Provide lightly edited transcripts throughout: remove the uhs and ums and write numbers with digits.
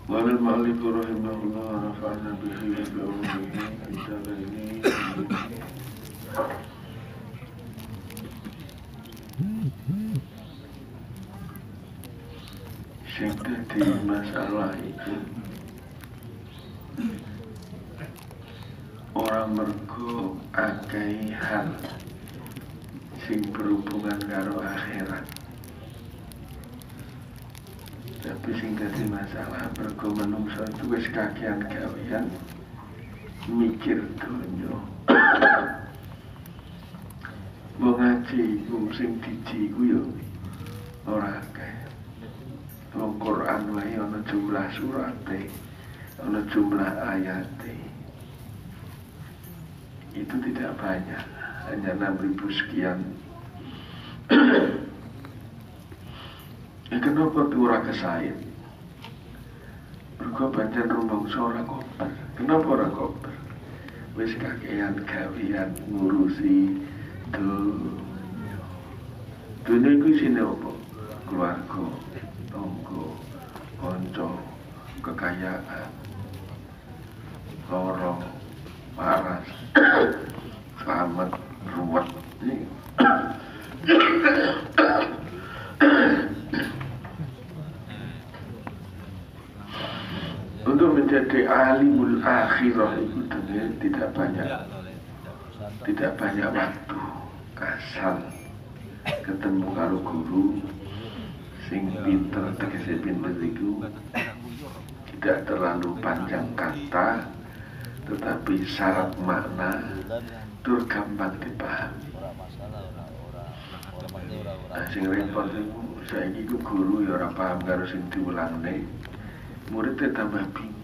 Wal mu'allif rahimahullah rafa'na bihi wa bi'ulumihi antara ini sing dadi masalah itu orang mergo akeh hal sing berhubungan karo akhirat. Tapi sing dadi masalah mergo manungsa itu wis kakean gawean mikir donya. Wong ngaji sing diji ku yo ora akeh. Wong Quran wae ana jumlah surate, ana jumlah ayate. Itu tidak banyak, hanya 6.000 sekian. Kenapa tuh ora kesain? Mergo pancen rumangsa ora koper. Kenapa ora koper? Wis kakean gawean ngurusi dunya. Dunya iku isine apa? Keluarga, tangga, kanca, kekayaan, lorong, paras, selamat, ruwet. Untuk menjadi alimul akhirah itu tidak banyak waktu. Asal ketemu karo guru sing pinter, tegese pinter itu tidak terlalu panjang kata, tetapi syarat makna itu gampang dipahami. Nah, sing repot itu saiki ku guru ya ora paham karo sing diulangne, muridnya tambah bingung.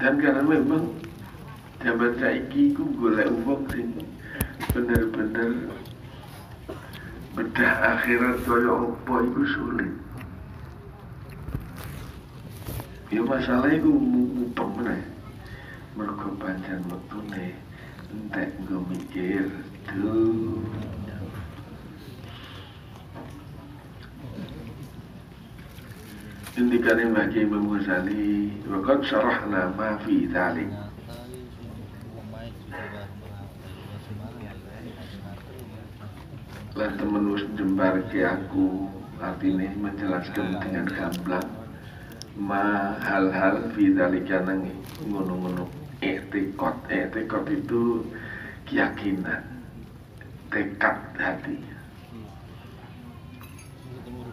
Dan karena memang zaman saiki ku golek wong sing bener-bener bedah akhirat kaya apa iku sulit. Ya masalah iku mupeng meneh. Mergo pancen wektune entek nggo mikir dunya. Indikane bagi Imam Ghazali, waqad syarahna ma fi dzalik. Lah temen wis jembarke aku, artine menjelaskan dengan gamblang ma hal-hal fi dzalika nang ngono-ngono etikot. Etikot itu keyakinan, tekad hati.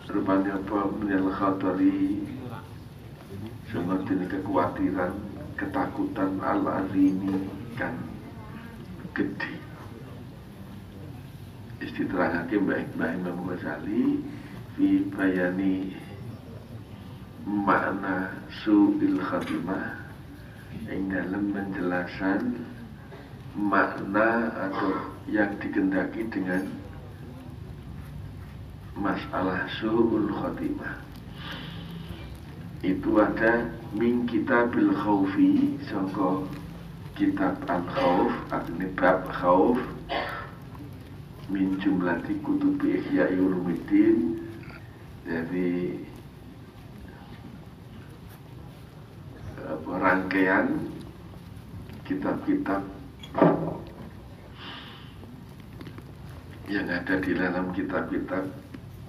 Rupanya apa menjadi khatari seperti kekhawatiran, ketakutan al-azimi kan gede. Istiterangake baik-baik Imam Ghazali fi bayani makna su'il khatimah yang dalam penjelasan makna atau yang dikendaki dengan masalah su'ul khatimah. Itu ada min kitabil khawfi, sangka kitab al-khawf, artinya bab khawf, min jumlati kutubi Ihya Ulumuddin, dari rangkaian kitab-kitab yang ada di dalam kitab-kitab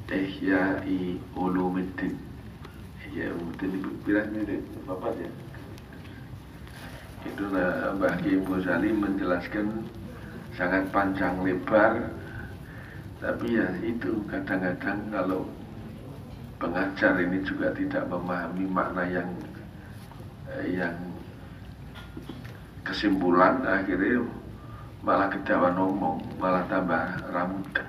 Ihya Ulumuddin. Ihya Ulumuddin itu bilangnya Bapak ya. Itulah Mbah Kiai Ghazali menjelaskan sangat panjang lebar. Tapi ya itu kadang-kadang kalau pengajar ini juga tidak memahami makna yang kesimpulan, akhirnya malah kedawan ngomong, malah tambah rambutan.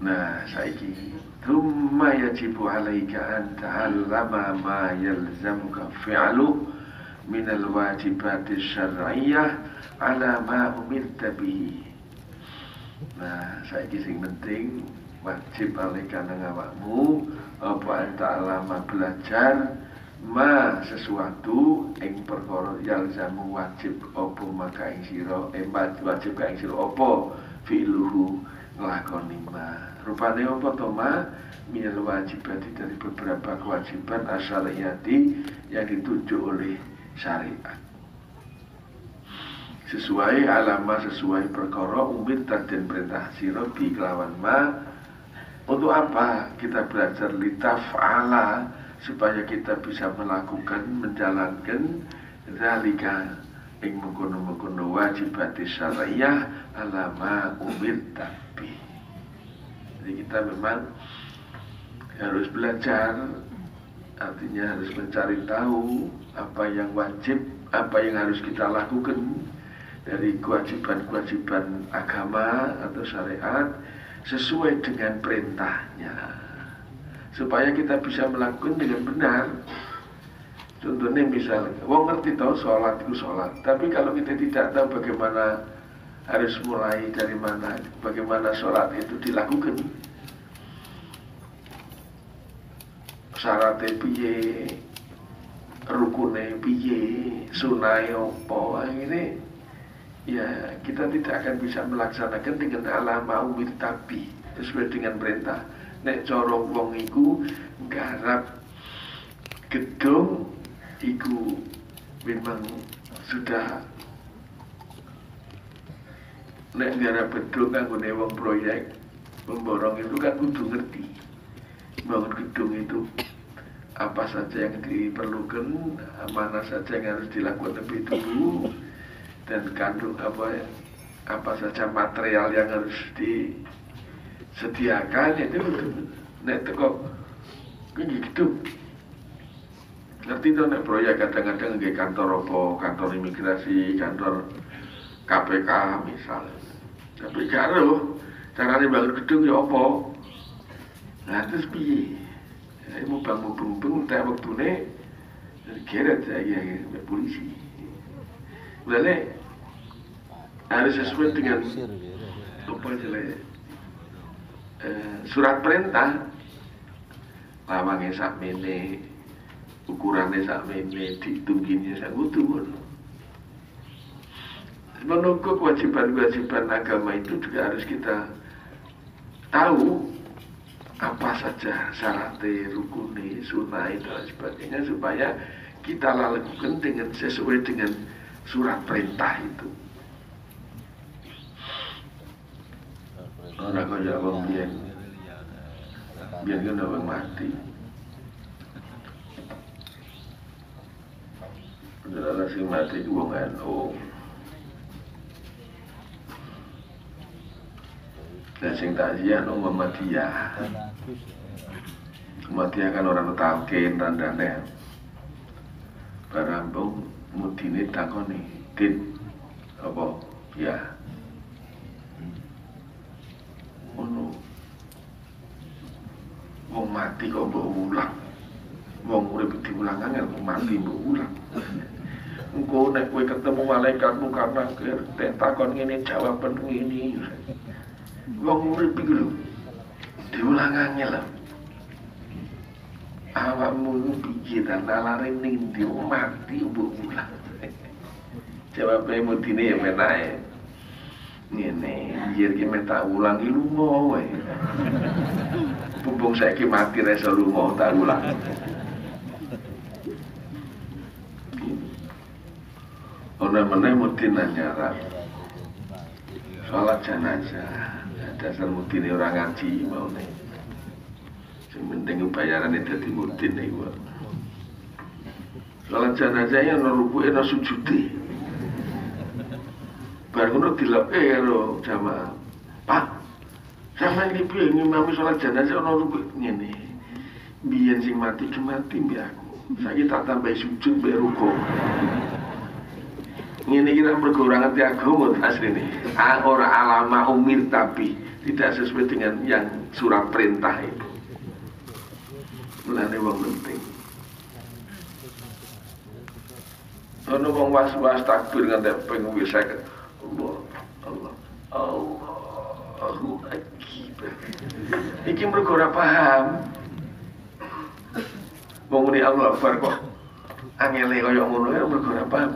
Nah, saiki thumma yajibu alaika an ta'allama ma yalzamuka fi'lu min al-wajibati syar'iyyah ala ma umirta bihi. Nah, saiki sing penting wajib alaika nang awakmu apa ta'allama belajar ma sesuatu ing perkara yalzamu wajib apa maka ing sira wajib ka ing sira apa fi'luhu nglakoni ma. Rupane apa to ma? Minal wajibati, dari beberapa kewajiban asyariyati yang ditunjuk oleh syariat. Sesuai alama, sesuai perkara umir dan perintah sira bi kelawan ma. Untuk apa kita belajar litaf'ala? Supaya kita bisa melakukan, menjalankan zalika ing mengkono-mengkono wajibati syariah alama umir tapi. Jadi kita memang harus belajar, artinya harus mencari tahu apa yang wajib, apa yang harus kita lakukan dari kewajiban-kewajiban agama atau syariat sesuai dengan perintahnya, supaya kita bisa melakukan dengan benar. Contohnya misalnya, wong ngerti tahu sholat itu sholat, tapi kalau kita tidak tahu bagaimana harus mulai dari mana, bagaimana sholat itu dilakukan, syaratnya piye, rukune piye, sunai opo, ini ya kita tidak akan bisa melaksanakan dengan alama umir tapi sesuai dengan perintah. Nek corong wong iku nggarap gedung iku memang sudah, nek nggarap gedung kanggone wong proyek memborong itu kan kudu ngerti bangun gedung itu apa saja yang diperlukan, mana saja yang harus dilakukan lebih dulu, dan kandung apa saja material yang harus disediakan. Itu nek teko gitu ngerti tuh nek proyek kadang-kadang nggih kantor apa, kantor imigrasi, kantor KPK misalnya, tapi karo carane bangun gedung ya apa, nah terus piye ya mau bangun tak waktune geret saya polisi. Lalu harus sesuai dengan apa jelek surat perintah, lawangnya sakmene, ukurannya sakmene, ditungginya sakutu. Menunggu kewajiban-kewajiban agama itu juga harus kita tahu apa saja syaratnya, rukune, sunai dan sebagainya, supaya kita lakukan dengan sesuai dengan surat perintah itu. Orang kaya wong biyen kan wong mati. Saudara sing mati ku wong NU. Dan sing takziah Muhammadiyah. Muhammadiyah kan orang talqin tandane. Barambung mudine takoni, "Din, apa ya?" Ono wong mati kok mbok ulang. Wong urip diulang angel, wong mati mbok ulang. Engko nek kowe ketemu malaikatmu karena takon ngene jawaban ngene. Wong urip iki lho diulang angel. Awakmu piye ta nalare ning ndi mati mbok ulang. Jawabe mudine ya menae. Ngene, biar ki tak ulang ki lunga wae. Mumpung saiki mati ra iso lunga tak ulang. Ana meneh mudine nyarap. Salat jenazah. Dasar mudine ora ngaji maune. Sing penting bayarane dadi mudin iku. Salat jenazah ya ana rukuke ana sujude. Bar ngono diloke karo jamaah. Pak, sampeyan iki piye ngimami salat jenazah ana ruku ngene. Biyen sing mati mbek aku. Saiki tak tambah sujud mbek ruku. Ngene iki ra mergo ora ngerti agama asline. Ora alama umir tapi tidak sesuai dengan yang surat perintah itu. Mulane wong penting. Ana wong was-was takbir nganti ping 50. Allahu Akbar. Iki mergo ora paham. Wong muni Allahu Akbar kok angele kaya ngono ya mergo ora paham.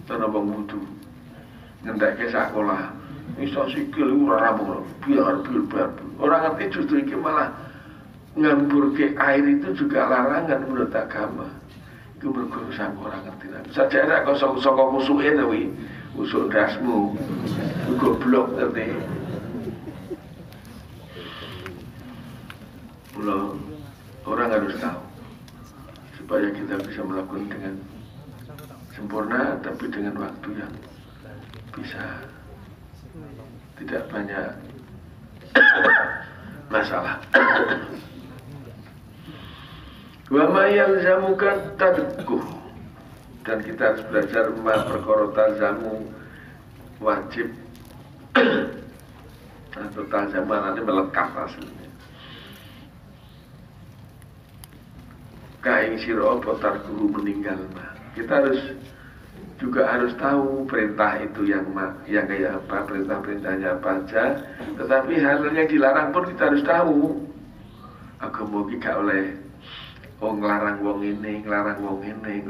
Ana wong wudu ngendheke sakolah iso sikil ora rampung biar. Orang ngerti justru iki malah ngamburke air itu juga larangan menurut agama. Iku mergo sang orang ngerti. Saja nek saka musuhe to kuwi, musuh dasmu. Goblok ngerti. Belum, orang harus tahu supaya kita bisa melakukan dengan sempurna, tapi dengan waktu yang bisa tidak banyak masalah. Wa ma yalzamuka tadkuh, dan kita harus belajar perkara talzamu wajib atau talzaman ini melekat aslinya. Kaing siro potar guru meninggal mah. Kita juga harus tahu perintah itu yang kayak apa, perintahnya apa aja. Tetapi hal yang dilarang pun kita harus tahu. Aku mau gak oleh ngelarang wong ini, ngelarang wong ini.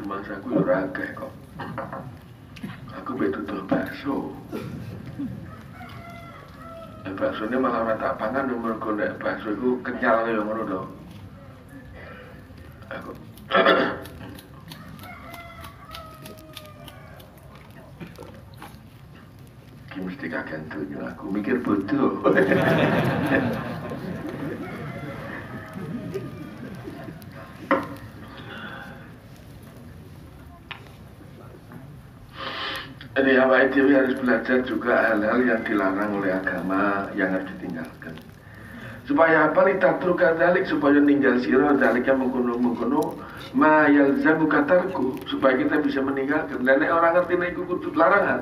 Masa aku ora akeh kok. Aku betutul bakso. Bakso ini malah ora tak pangan mergo nek bakso iku kenyal kaya ngono to. Aku Ki mesti kaget tuh aku mikir bodoh. Jadi awake dhewe harus belajar juga hal-hal yang dilarang oleh agama yang harus ditinggalkan. Supaya apa? Litatruk kadzalik, supaya ninggal sira dzalik yang mengkono-mengkono ma yalzamu katarku, supaya kita bisa meninggalkan. Dan nek orang ngerti nek iku kudu larangan.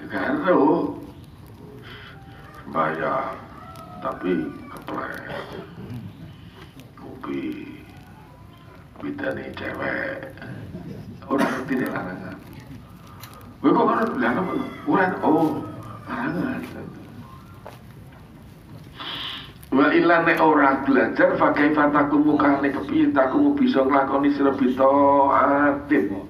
Ya karo sembahyang tapi keplek. Kopi bidane cewek. Orang ngerti nek larangan. Gue kok kan larangan, larangan. Wa illa nek ora belajar pakai fatakumu kane kepiye takumu bisa nglakoni sira bitoatin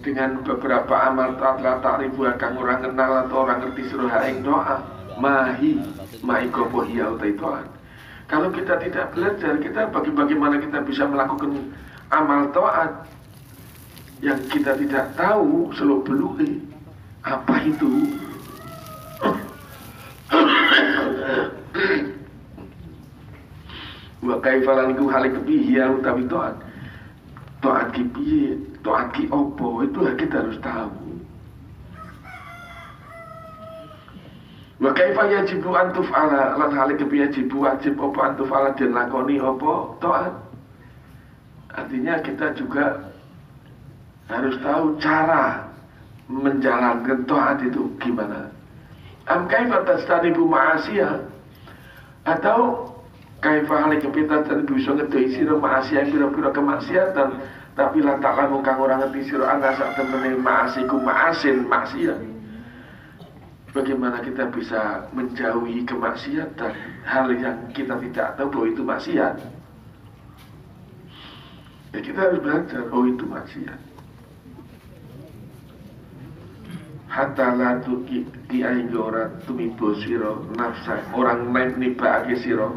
dengan beberapa amal taat la ta'rifu kang ora kenal atau orang ngerti sira ing doa mahi kopo iya utai toat. Kalau kita tidak belajar, kita bagaimana kita bisa melakukan amal taat yang kita tidak tahu seluk-beluknya apa itu. Wa kaifalan iku hale kepiye utawi taat. Taat ki piye? Taat ki opo? Itu kita harus tahu. Wa kaifa yajibu an tuf'ala lan hale kepiye wajib opo an tuf'ala den lakoni opo taat. Artinya kita juga harus tahu cara menjalankan taat itu gimana. Am kaifa tastanibu ma'asiyah, atau kaifa hale kepita dan bisa ngedoi sira ma'asiyah pira-pira kemaksiatan tapi la tak lamun kang ora ngerti sira ana sak temene ma'asiku ma'asin maksiat. Bagaimana kita bisa menjauhi kemaksiatan, hal yang kita tidak tahu bahwa itu maksiat. Ya kita harus belajar, itu maksiat. Hatta la tuki ora tumibo sira nafsa orang nibake sira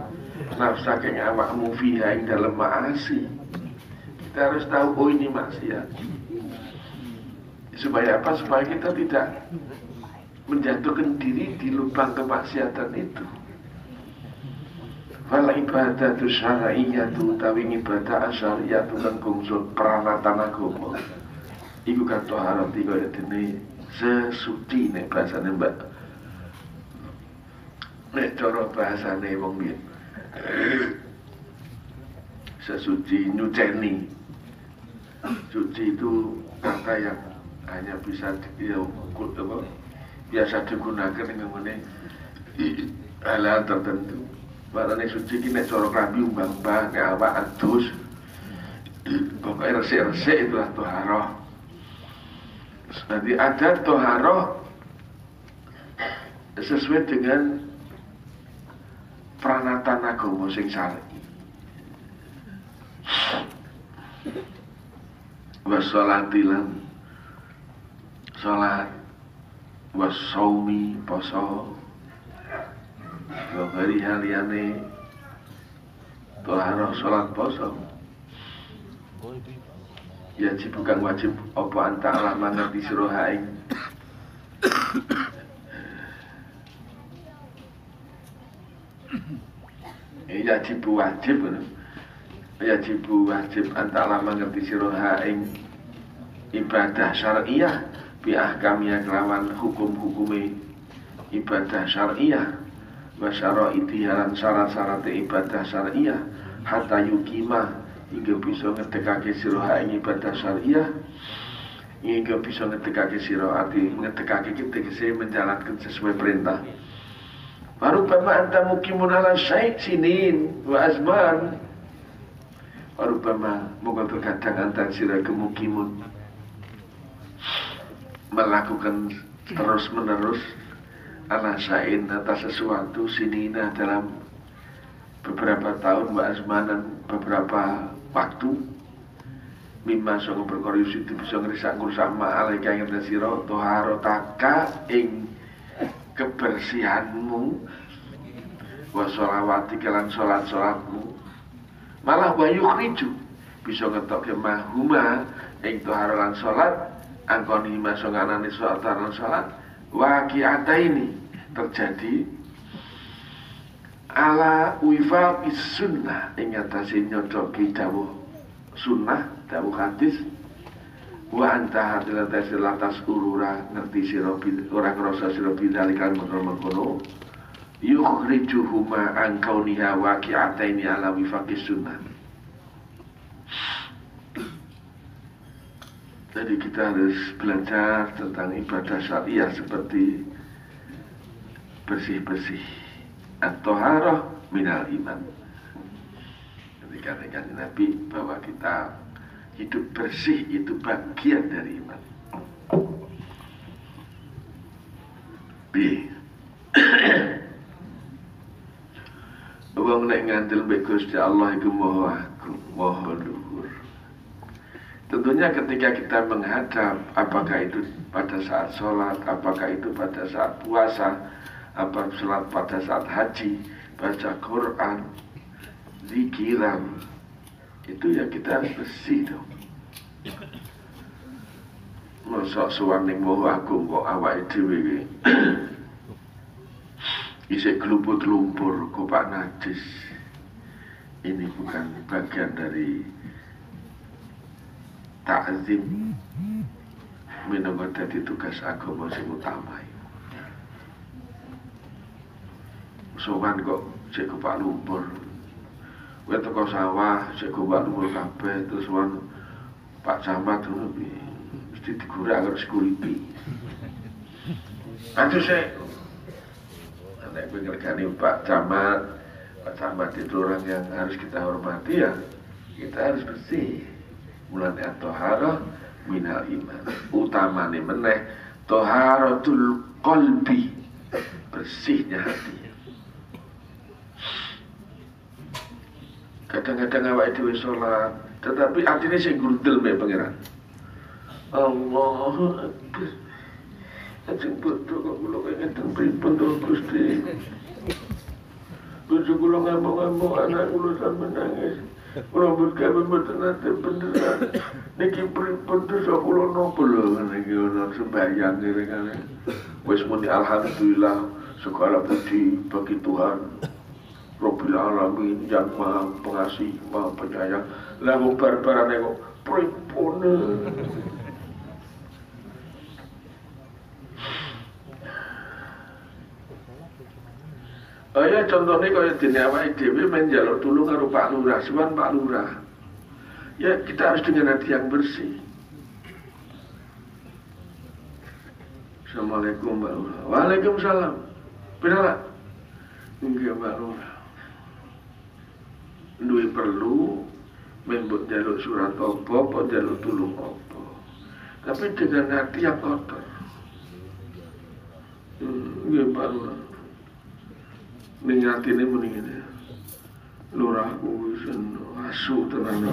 nafsa keng awakmu fiha ing dalem maasi. Kita harus tahu ini maksiat. Supaya apa? Supaya kita tidak menjatuhkan diri di lubang kemaksiatan itu. Wal ibadatu syar'iyyatu tawi ibadah syar'iyyatu lan bangsa peranatan agama. Iku kan toharat iki kaya dene sesuci nek bahasane Mbak. Nek cara bahasane wong biyen. Sesuci nyuceni. Suci itu kata yang hanya bisa biasa digunakan dengan hal tertentu. Barane suci ki nek cara klambi umbang-umbang nek awak adus. Pokoke resik-resik itulah toharoh. Nanti ada toharoh sesuai dengan pranatan agama sing syar'i. Wassalatilan salat, wasaumi poso, hari haliane toharoh salat poso. Ya bukan wajib apa anta Allah mangerti sira haing. Ya wajib anta Allah mangerti sira haing ibadah syar'iyah bi ahkamnya kelawan hukum-hukume ibadah syar'iyah wa syara'iti lan syarat-syarat ibadah syar'iyah hatta yukimah hingga bisa ngedekake sira ing ibadah syariah, hingga bisa ngedekake sira arti ngedekake tegese menjalankan sesuai perintah. Baru bama anta mukimun ala syai' sinin wa azman. Baru bama moga terkadang anta sira kemukimun melakukan terus menerus ala syai'in atas sesuatu sinina dalam beberapa tahun wa azmanan beberapa waktu mimma sanga perkara itu bisa ngrisak-ngrusak ma'alaika ing sira toharotaka ing kebersihanmu wa sholawati kelan salat-salatmu malah wa yukhriju bisa ngetokke mahuma ing toharo lan salat angkoni masonganane salat lan salat waqi'ata ini terjadi ala wifaqis sunnah ing atase nyocoki dawuh sunnah dawuh hadis wa anta hadilan tasalatas urura ngerti sira ora ngrasa sira bidalikan mengkono yukhrijuhuma an kauniha waqi'ataini ala wifaqis sunnah. Jadi kita harus belajar tentang ibadah syariah seperti bersih-bersih at-thaharah minal iman. Dikatakan Nabi bahwa kita hidup bersih itu bagian dari iman. B. Wong nek ngandel mbek Gusti Allah iku maha agung, maha luhur. Tentunya ketika kita menghadap, apakah itu pada saat sholat, apakah itu pada saat puasa, apa sholat pada saat haji, baca Quran, zikiran, itu ya kita harus bersih dong. Masa suwaning maha agung kok awake dhewe iki isih gluput lumpur kopak najis. Ini bukan bagian dari ta'zim minangka dadi tugas agama sing utama. Sowan kok sik kopak lumpur. Kowe teko sawah sik kopak lumpur kabeh terus wan Pak Camat mesti digurak karo security. Aduh sik nek kowe ngergani Pak Camat itu orang yang harus kita hormati ya. Kita harus bersih. Mulane at-thaharah minal iman. Utamane meneh thaharatul qalbi, bersihnya hati. Kadang-kadang awake dhewe salat, tetapi atine sing grundel mbek pangeran. Allahu Akbar. Ajeng bodoh kok kula ngeten pripun to Gusti. Bojo kula ngomong-ngomong anak kula sampe nangis. Kula mboten mboten nate beneran. Niki pripun dosa kula napa lho niki ana sembahyang ngene. Wis muni alhamdulillah segala puji bagi Tuhan Rabbil Alamin yang Maha Pengasih, Maha Penyayang. Lah wong barbarane kok pripun. Oh ya contohnya kaya dene awake dhewe men njaluk tulung karo Pak Lurah, suwan Pak Lurah. Ya kita harus dengan hati yang bersih. Assalamualaikum Mbak Lurah. Waalaikumsalam. Benar? Nggih Mbak Lurah. Duwe perlu membut njaluk surat apa njaluk tulung apa. tapi dengan hati yang kotor. Nggih Pak Lurah. Ning atine muni ngene. Lurahku wis asu tenan.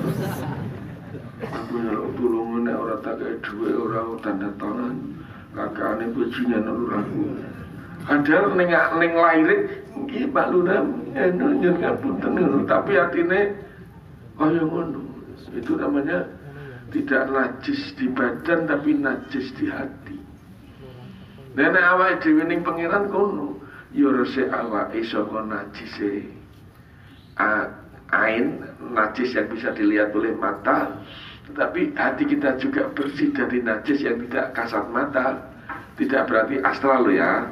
Aku nyeluk tulungan nek ora tak kei dhuwit ora tanda tangan. Kakane bajingan lurahku. Padahal ning laire nggih Pak Lurah nyuwun ngapunten tapi atine kaya ngono. Itu namanya tidak najis di badan tapi najis di hati. Nek awake dhewe ning pangeran kono ya resik awake saka najise ain, najis yang bisa dilihat oleh mata, tetapi hati kita juga bersih dari najis yang tidak kasat mata. Tidak berarti astral lo ya,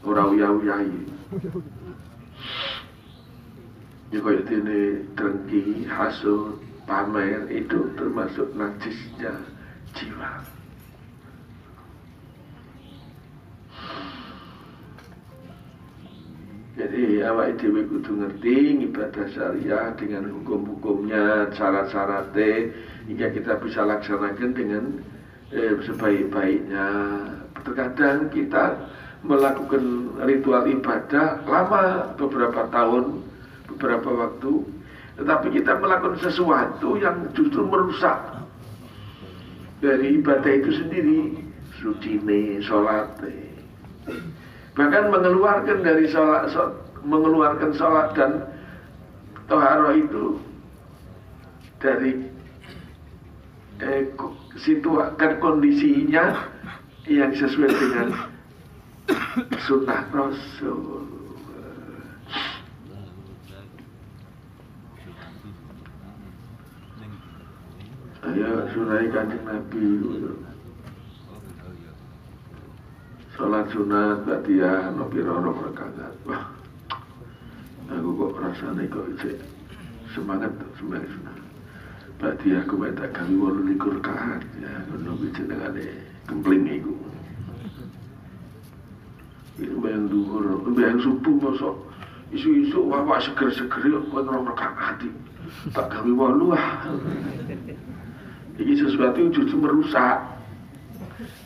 ora uyah-uyahi. Ya kayak ini drengki, hasud, pamer itu termasuk najisnya jiwa. Jadi awak dhewe kudu ngerti ibadah syariah dengan hukum-hukumnya, syarat-syaratnya hingga kita bisa laksanakan dengan sebaik-baiknya. Terkadang kita melakukan ritual ibadah lama, beberapa tahun, beberapa waktu, tetapi kita melakukan sesuatu yang justru merusak dari ibadah itu sendiri, sucine, sholatnya. Bahkan mengeluarkan dari mengeluarkan sholat dan toharoh itu dari kondisinya yang sesuai dengan sunnah Rasul. Ayo sunai Kanjeng Nabi. Sholat sunat, ba'diyah, nopiro-nop rakaat. Wah, aku kok rasanya kok semangat sunat. Ba'diyah aku minta kami 28 rakaat. Ya, nopi jenengane kempling iku. Itu bayang duhur, bayang subuh masuk. Isu-isu wawak seger-seger yuk, kok 2 rakaat. Tak kami 8 lah. Ini sesuatu yang justru merusak.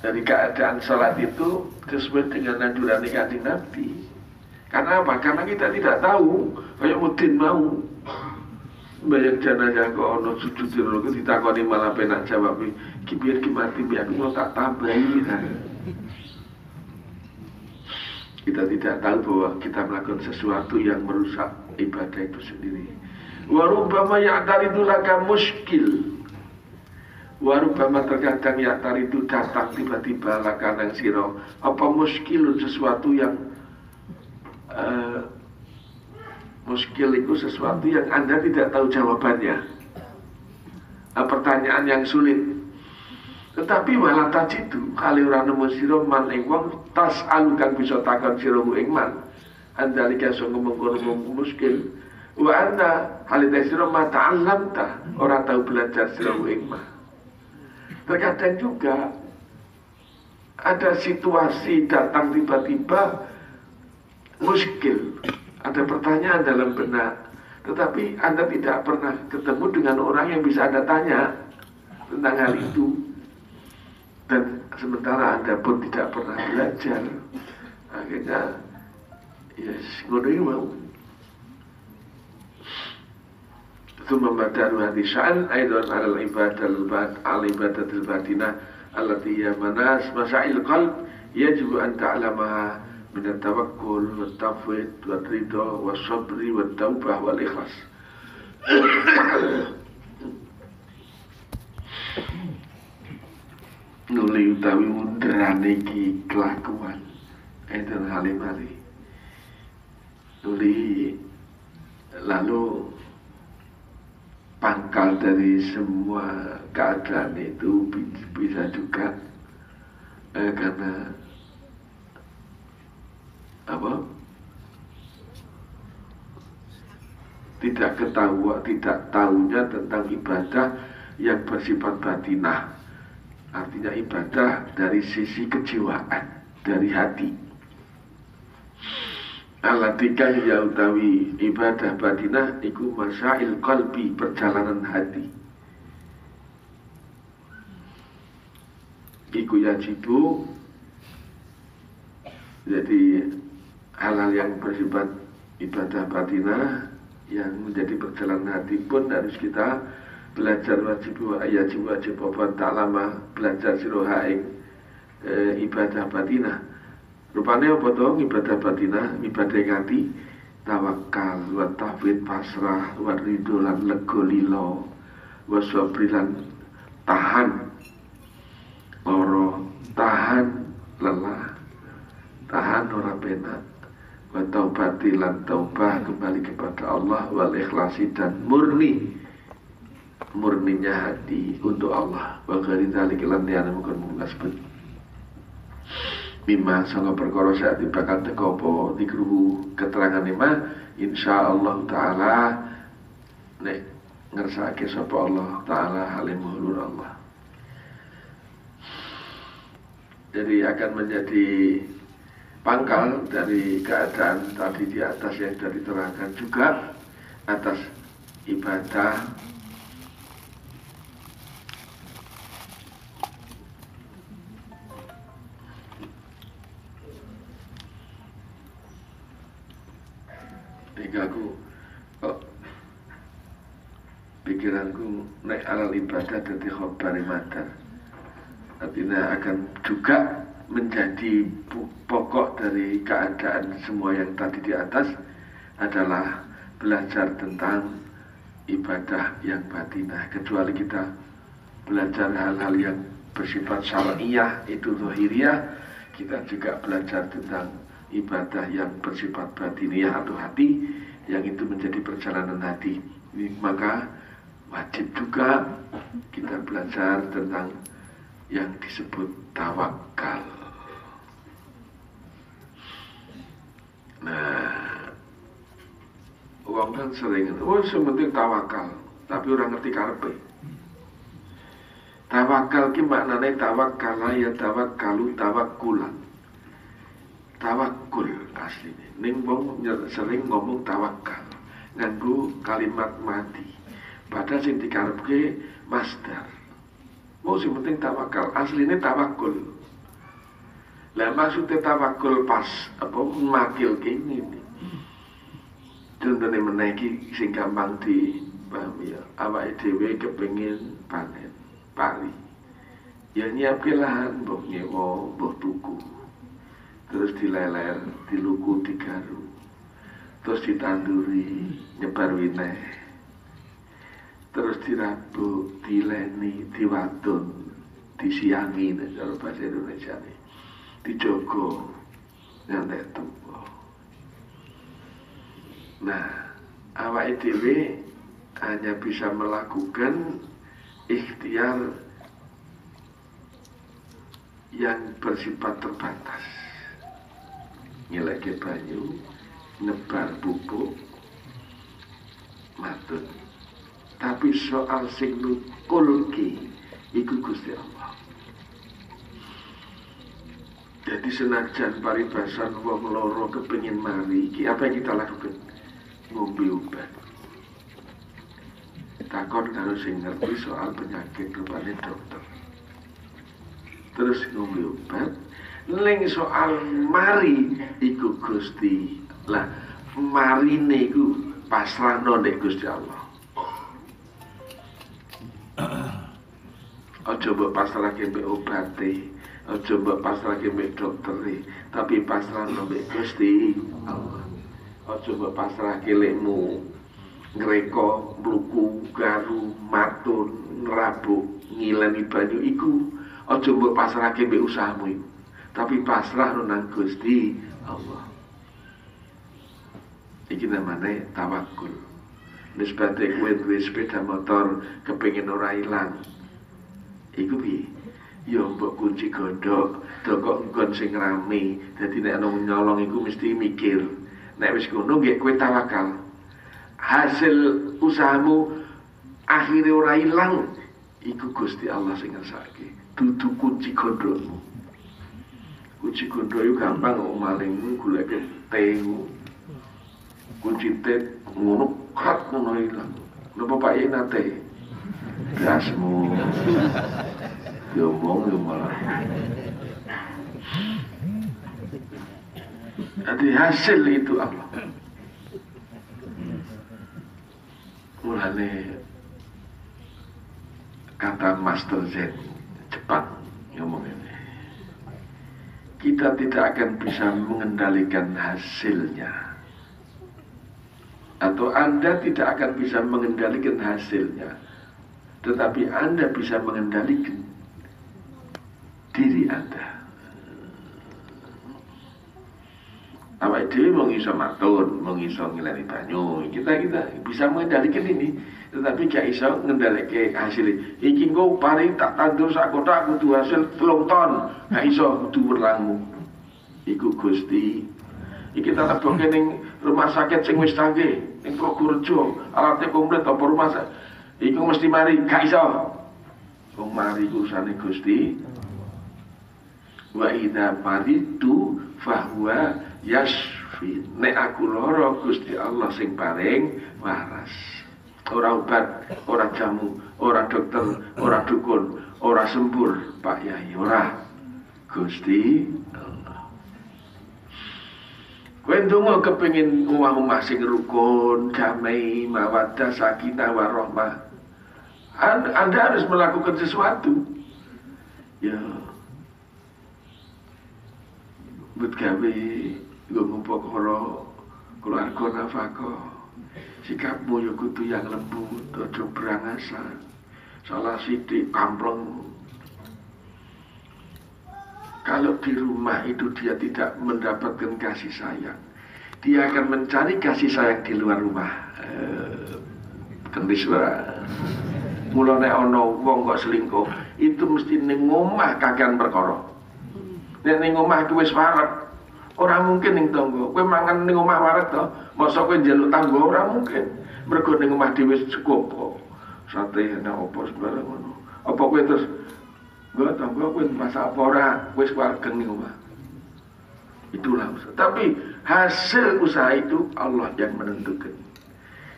Dari keadaan salat itu sesuai dengan anjuran Kanjeng Nabi. Karena apa? Karena kita tidak tahu. Kayak mudin mau bayang jenazah kok ono sujud dulu ditakoni malah penak jawab biar gimati biar aku mau tak tambahin. Kita tidak tahu bahwa kita melakukan sesuatu yang merusak ibadah itu sendiri. Warubbama ya'taridu laka muskil. Warubama terkadang ya tari itu datang tiba-tiba lakanang siro apa muskilun sesuatu yang muskil itu sesuatu yang Anda tidak tahu jawabannya, pertanyaan yang sulit. Tetapi malah tajidu kali ora nemu siro man ing wong tas alukan bisa takon siro ing man andalika sing ngomong muskil wa anda halita siro mata alam ta ora tahu belajar siro ing man. Terkadang juga ada situasi datang tiba-tiba muskil, ada pertanyaan dalam benak, tetapi Anda tidak pernah ketemu dengan orang yang bisa Anda tanya tentang hal itu, dan sementara Anda pun tidak pernah belajar. Akhirnya ngono mau. Thumma badalu hadhi sya'an aidan alal ibadatil batinah allati hiya manas masail qalb yajibu an ta'lamaha min at-tawakkul wat tafwid wat ridha was sabri wat taubah wal ikhlas. Nuli utawi mundrane iki kelakuan enten halimali nuli lalu pangkal dari semua keadaan itu bisa juga karena apa? Tidak tahunya tentang ibadah yang bersifat batinah. Artinya ibadah dari sisi kejiwaan, dari hati. Alatika ya utawi ibadah batinah iku masail qalbi, perjalanan hati. iku yajibu. Jadi hal-hal yang bersifat ibadah batinah yang menjadi perjalanan hati pun harus kita belajar wajib apa ta'lama, belajar siroha ing ibadah batinah. Rupanya apa toh ibadah batinah? Ibadah yang hati, tawakal, wa tafwid, pasrah, wa ridho lan lega lilo, wa sabrilan tahan loro, tahan lelah, tahan ora penak, wa taubati lan taubah kembali kepada Allah, wal ikhlasi dan murninya hati untuk Allah, wa ghairi dzalika lan yana mungkin sebut bima sanga perkara sak bakal teko apa dikruhu keterangan mah insyaallah taala nek ngersake sapa Allah taala halim hulur Allah. Jadi akan menjadi pangkal dari keadaan tadi di atas yang tadi diterangkan juga atas ibadah aku pikiranku naik alal ibadah dari khobar madar, artinya akan juga menjadi pokok dari keadaan semua yang tadi di atas adalah belajar tentang ibadah yang batinah. Kecuali kita belajar hal-hal yang bersifat syar'iyah itu zahiriyah, kita juga belajar tentang ibadah yang bersifat batiniyah atau hati, yang itu menjadi perjalanan hati. Maka wajib juga kita belajar tentang yang disebut tawakal. Nah, orang kan sering, sementing tawakal, tapi orang ngerti karepe. Tawakal ki maknane tawakkala ya tawakkalu tawakkulan. Tawakul aslinya. Ning wong sering ngomong tawakal nganggo kalimat mati. Padahal sing dikarepke masdar. Mau sing penting tawakal, aslinya tawakul. Lah maksudnya tawakul pas apa makil kene. Contohnya menaiki sing gampang dipahami ya. Awake dhewe kepengin panen pari. Ya nyiapke lahan mbok nyewa, mbok tuku. Terus dileler, diluku, digaru, terus ditanduri, nyebar wineh, terus dirabuk, dileni, diwadon, disiangi, kalau bahasa Indonesia nih, dijogo, ngantek tuwa. Nah, awake dhewe hanya bisa melakukan ikhtiar yang bersifat terbatas. Nyeleke banyu, nebar pupuk, matun. Tapi soal sing nukulke iku Gusti Allah. Jadi senajan paribasan wong loro kepengin mari, iki apa yang kita lakukan? Ngombe obat. Takon karo sing ngerti soal penyakit rupane dokter. Terus ngombe obat. Ning soal mari iku Gusti lah, marine iku pasrahno nek Gusti Allah. Aja mbok pasrahke mbek obate, aja mbok pasrahke mbek doktere, tapi pasrahno mbek Gusti Allah. Aja mbok pasrahke lekmu ngreka, mluku, garu, matun, nrabuk, ngileni banyu iku. Aja mbok pasrahke mbek usahamu iku, tapi pasrah nang Gusti Allah. Iki namanya tawakul. Nisbate kowe duwe sepeda motor kepengin ora ilang. Iku piye? Ya mbok kunci gondok, dokok nggon sing rame. Dadi nek ana nyolong iku mesti mikir. Nek wis ngono nggih kowe tawakal. Hasil usahamu akhire ora ilang, iku Gusti Allah sing ngersake. Dudu kunci gondokmu. Kunci gondok itu gampang, malingmu goleke tengu. Kunci tet ngono kat ngono ilang. Napa Pak Yen nate? Gasmu. diomong ya malah. Jadi hasil itu Allah. Mulane kata Master Zen Jepang ngomong ini, kita tidak akan bisa mengendalikan hasilnya, atau Anda tidak akan bisa mengendalikan hasilnya, tetapi Anda bisa mengendalikan diri Anda. Awak dhewe mung iso matun, mung iso ngilani banyu. Kita bisa mengendalikan ini, tetapi gak iso ngendhalike hasil. Iki engko pari tak tandur sak kotak kudu hasil 3 ton. Gak iso kudu werangmu. Iku Gusti. Iki tak lebokke ning rumah sakit sing wis canggih, ning Purworejo, alate komplit apa rumah sakit. Iku mesti mari, gak iso. Wong mari urusane Gusti. Wa idza maritu fahuwa yasfi. Nek aku lara Gusti Allah sing paling waras. Ora obat, ora jamu, ora dokter, ora dukun, ora sembur, Pak Yai, ora. Gusti Allah. Kowe ndonga kepengin omah-omah sing rukun, damai, mawaddah, sakinah, warahmah. Anda harus melakukan sesuatu. Ya. Buat gawe ngumpul keluarga nafkah. Sikapmu ya kudu yang lembut, aja berangasan. Salah sithik kampleng. Kalau di rumah itu dia tidak mendapatkan kasih sayang, dia akan mencari kasih sayang di luar rumah. Kendis ora. Mulane ana wong kok selingkuh, itu mesti ning omah kakean perkara. Nek ning omah ku wis wareg, ora mungkin ning tangga. Kowe mangan ning omah wareg to, mosok kowe njaluk tangga ora mungkin. Mergo ning omah dhewe cukup. Sate ana opo sembarang ngono. Apa kowe terus nggo tangga kowe masak apa ora, wis wareg ning omah. Itulah usaha. Tapi hasil usaha itu Allah yang menentukan.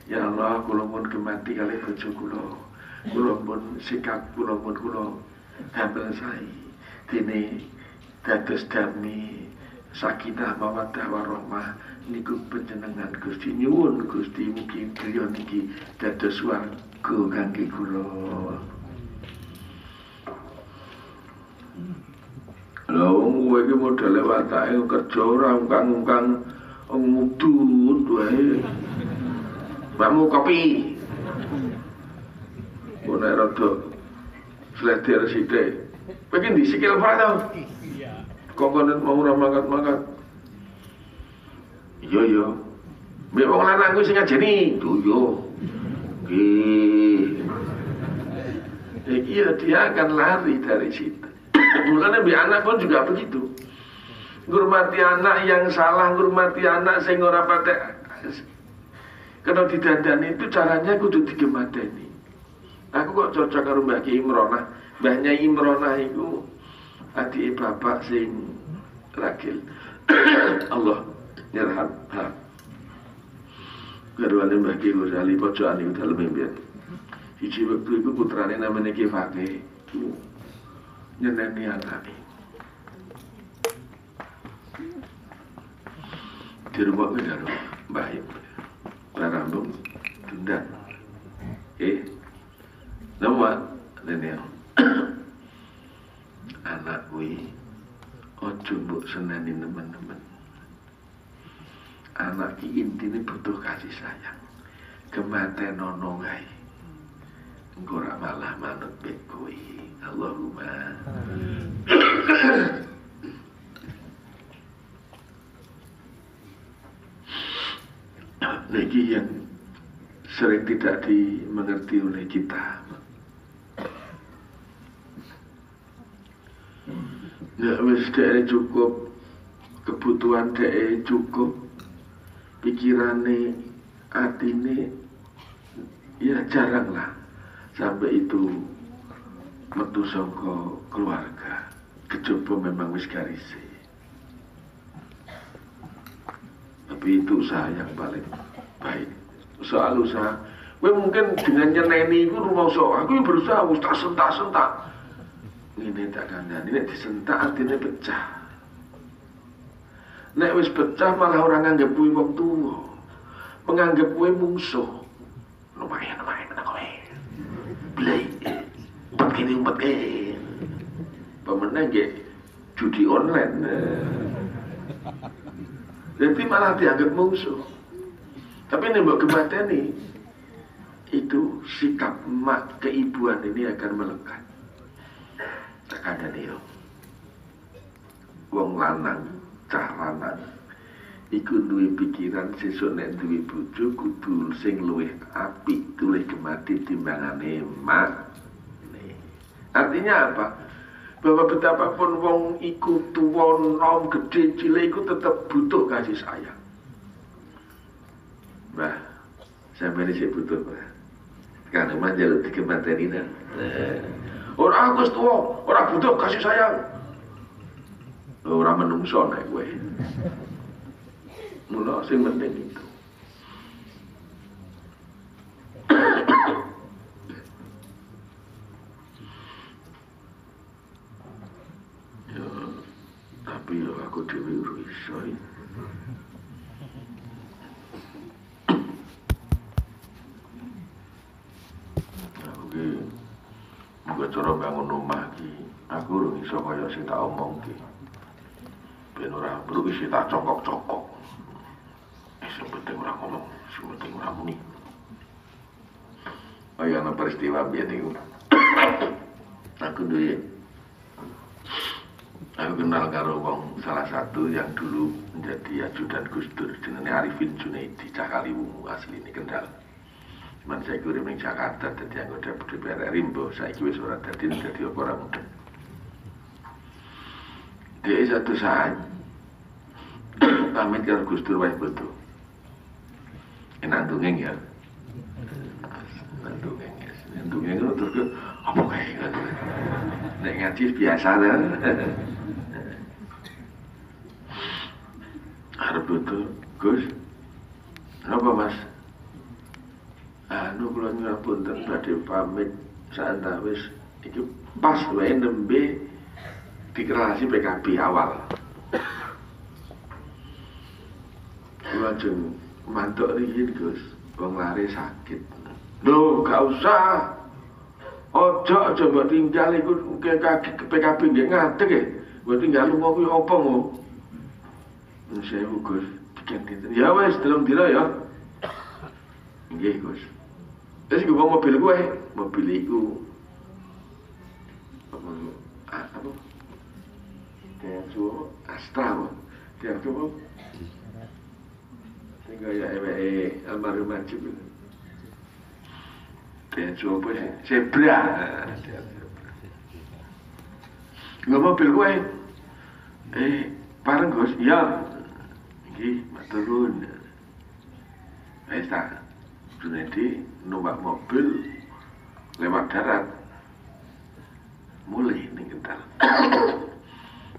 Ya Allah, kula mun gemati kalih bojo kula. Kula mun sikap kula mun kula damel sae. Dene dados dami sakinah mawaddah warahmah niku panjenengan Gusti, nyuwun Gusti mugi griya niki dados swarga kangge kula. Lha wong kowe iki modele watake kerja ora ungkang-ungkang ngudut wae. Mbakmu kopi. Ora rada sleder sithik. Kowe iki disikil apa to? Kongkonen mau ora mangkat-mangkat. Iya. Mbek wong lanang kuwi sing ngajeni, yo. Nggih. Iki dia akan lari dari situ. Mulanya mbek anak pun juga begitu. Ngurmati anak yang salah, ngurmati anak sing ora patek. Kalau didandani itu caranya kudu digemadani. Aku kok cocok karo Mbak Ki Imronah. Mbahnya Imronah itu adik bapak sing ragil. Allah nyerhat. Garwane Mbah Ki Ghazali pojokan iku dalem mbiyen. Siji wektu iku putrane namanya Ki Fakih. Nyeneni anake. Di rumah kuwi karo Mbah Ibu. Rambung tunda. Nama Daniel. Anak kuwi ojo mbok seneni teman-teman. Anak ki intine butuh kasih sayang. Kematen ono wae. Engko ora malah manut mbek kowe. Allahumma. Niki yang sering tidak dimengerti oleh kita. Nek wis dhek cukup, kebutuhan dhek cukup, pikirane, atine ya jarang lah sampai itu metu saka keluarga. Kejaba memang wis garise. Tapi itu usaha yang paling baik. Soal usaha, gue mungkin dengan nyeneni itu rumah usaha, aku berusaha tak sentak-sentak. Ini tak kandhani nek disentak atine pecah. Nek wis pecah malah orang nganggep kuwi wong tuwa. Menganggap kuwi mungsuh. Lumayan menak kowe. Blei. Umpet kene. Pemenang nggih judi online. Jadi malah dianggap musuh. Tapi nek mbok kemateni itu sikap mak keibuan ini akan melekat. Tak kandhani yo. Wong lanang, cah lanang iku duwe pikiran sesuk nek duwe bojo kudu sing luwih apik, luwih gemati timbangane mak. Artinya apa? Bahwa betapapun wong iku tuwa nom gede cilik iku tetep butuh kasih sayang. Mbah, sampeyan sik butuh, Mbah. Kan manjal dikemateni nang. Ora aku wis tuwa, ora butuh kasih sayang. Ora menungso nek kowe. Mula sing penting itu. Ya, tapi ya aku dhewe ora iso. Muga cara bangun omah iki aku ora iso kaya sing tak omongke. Ben ora perlu isi tak cokok-cokok. Sing penting ora ngomong, sing penting ora muni. Kaya ana peristiwa biyen iku. Aku kenal karo wong salah satu yang dulu menjadi ajudan Gus Dur jenenge Arifin Junaidi Cah Kaliwungu asli ini Kendal. Cuman saya urip ning Jakarta dadi anggota DPR RI mbok saiki wis ora dadi ora muda. Dia satu saat pamit karo Gus Dur wae betul. Enak dongeng ya. Dongeng itu terus apa kayak nek ngaji biasa dah. Harap betul, Gus. Apa Mas? Anu kula nyuwun badhe pamit saantawis iki pas wae nembe deklarasi PKB awal. Kula jeng mantuk iki Gus, wong lare sakit. Lho, gak usah. Ojo mbok tinggal iku PKB nggih ngadeg e. Mbok tinggal lunga kuwi apa ngono? Saya Gus, diganti. Ya wes, dalam dina ya. Nggih Gus. Terus gue bawa mobil gue, mobil itu apa? Denso Astra, Denso. Tinggal ya almarhum Majib. Denso apa sih? Zebra. Gue mobil gue, bareng Gus, ya. Nggih, maturun. Wis tak Junaidi numpak mobil lewat darat mulai ning Kendal.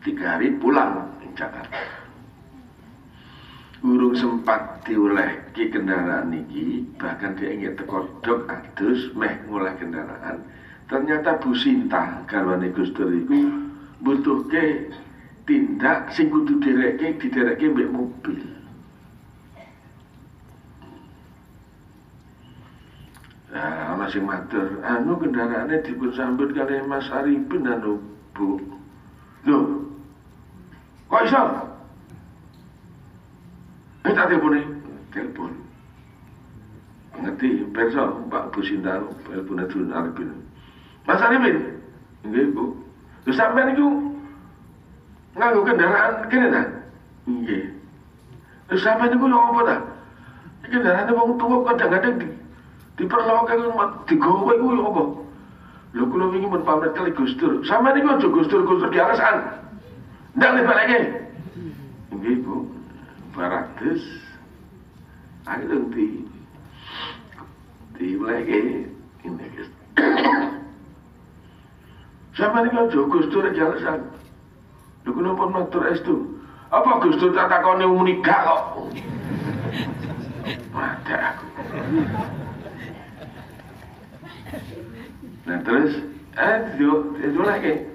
3 hari pulang ning Jakarta. Urung sempat dioleh ki kendaraan iki, bahkan dia ingin teko dok adus meh ngoleh kendaraan. Ternyata Bu Sinta garwane Gus Dur iku butuhke tindak sing kudu didereke mbek mobil. Nah, ana sing matur, anu kendaraane dipun sambut kali Mas Arifin anu Bu. Lho. Kok iso? Tak telepon. Ngerti, perso Pak Bu Sinta telepon Dun Arifin. Mas Arifin. Nggih, Bu. Lho sampeyan iku nganggo kendaraan kene ta? Nggih. Lho sampeyan iku yo apa ta? Iki kendaraane wong tuwa kadang-kadang diperlakukan digawe iku yo apa? Lho kula wingi mun pamit kali Gus Dur. Sampeyan iku aja Gus Dur di alasan. Ndak dibaleke. Nggih, Bu. Baratus. Ayo di baleke ini Gus. Sampeyan iku aja Gus Dur di alasan. Lho kula pun matur estu. Apa Gus Dur tak takone muni gak kok. Mate aku. Nah terus, itu lagi.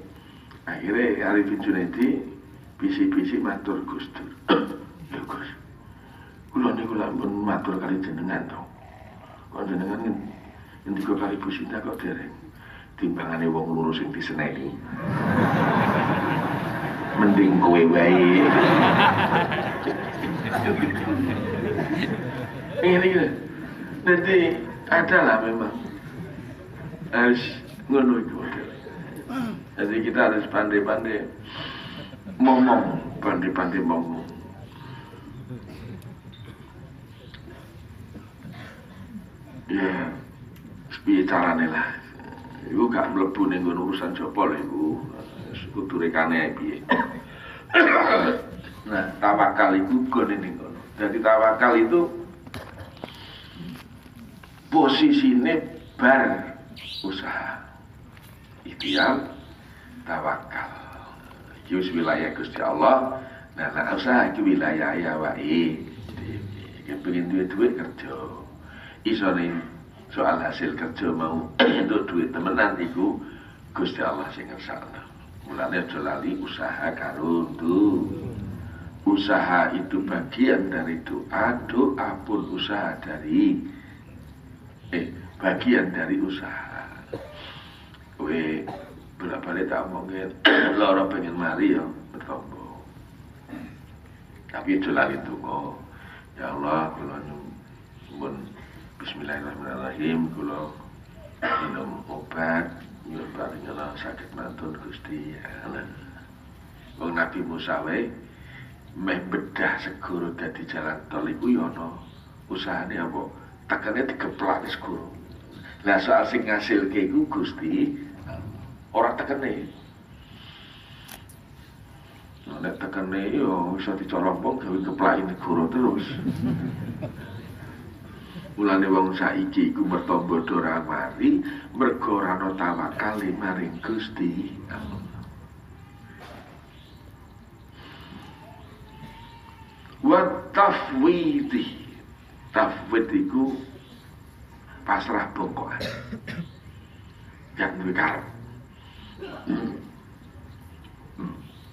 Akhirnya Arifin Junaidi bisi-bisi matur Gus Dur. Ya Gus, kula niku lampun matur kali jenengan to. Kok jenengan ngendika kali Bu Sinta kok dereng timbangane wong loro sing diseneni. Mending kowe wae. Ini nanti adalah memang harus ngono itu. Jadi kita harus pandai-pandai ngomong, pandai-pandai ngomong. Ya, sepiye carane lah. Iku gak mlebu ning urusan jopol iku. Kudu rekane piye. Nah, tawakal itu gone ning kono. Jadi tawakal itu posisine bar usaha. Ideal tawakal. Iki wis wilayah Gusti Allah. Nah, nek usaha iki wilayah ya wae. Iki pengen duit kerja. Isone soal hasil kerja mau untuk duit temenan iku Gusti Allah sing ngersakno. Mulane aja lali usaha karo usaha itu bagian dari doa, doa pun usaha dari bagian dari usaha. Kowe bolak-balik tak omongin lara pengen mari ya bertombo. Tapi aja lali donga. Ya Allah, kula nyuwun bismillahirrahmanirrahim, kula minum obat nyuwun paringana sakit mantun Gusti. Wong Nabi Musa wae meh bedah segoro dadi jalan tol iku ya ana usahane apa? Tekane digeplak segoro. Lah soal sing ngasilke iku Gusti ora tekene. Nek tekene yo iso dicolompong gawe geplaki negara terus. Mulane wong saiki iku mertombo ora mari mergo ora ana tawakal maring Gusti Allah. Wa tafwidi. Tafwid iku pasrah bokokan. Gak duwe karep.